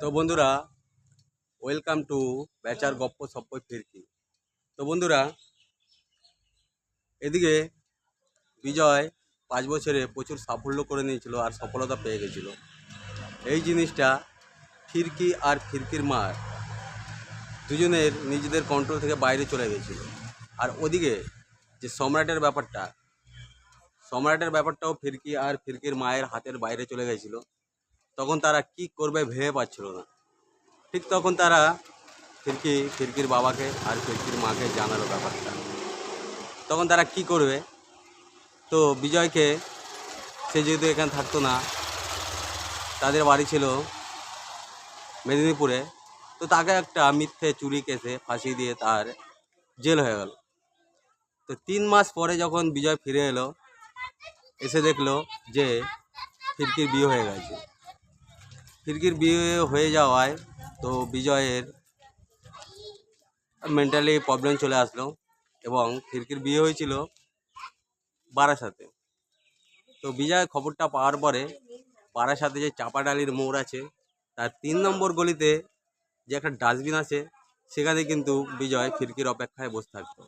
তো বন্ধুরা, welcome to বেচার গপ্প সপ্পই ফিরকি। তো বন্ধুরা, এদিকে বিজয় 5 বছরে প্রচুর সাফল্য করে নিয়েছিল আর সফলতা পেয়ে গেছিল। এই জিনিসটা ফিরকি আর ফিরকির মার দুজনের নিজেদের কন্ট্রোল থেকে বাইরে চলে গেছিল। আর ওদিকে যে সম্রাটের ব্যাপারটাও ফিরকি আর ফিরকির মায়ের হাতের বাইরে চলে গেছিল। তখন তারা কি করবে ভেবে পাচ্ছিল না। ঠিক তখন তারা ফিরকির বাবাকে আর ফিরকির মাকে জানালো ব্যাপারটা। তখন তারা কি করবে, তো বিজয়কে, সে যেহেতু এখানে থাকতো না, তাদের বাড়ি ছিল মেদিনীপুরে, তো তাকে একটা মিথ্যে চুরি কেসে ফাঁসিয়ে দিয়ে তার জেল হয়ে গেল। তো 3 মাস পরে যখন বিজয় ফিরে এলো, এসে দেখলো যে ফিরকির বিয়ে হয়ে গেছে। ফিরকির বিয়ে হয়ে যাওয়ায় তো বিজয়ের মেন্টালি প্রবলেম চলে আসলো, এবং ফিরকির বিয়ে হয়েছিল বারাসাতে। তো বিজয় খবরটা পাওয়ার পরে বারাসাতে যে চাপাডালির মোড় আছে, তার 3 নম্বর গলিতে যে একটা ডাস্টবিন আছে, সেখানে কিন্তু বিজয় ফিরকির অপেক্ষায় বসে থাকতো।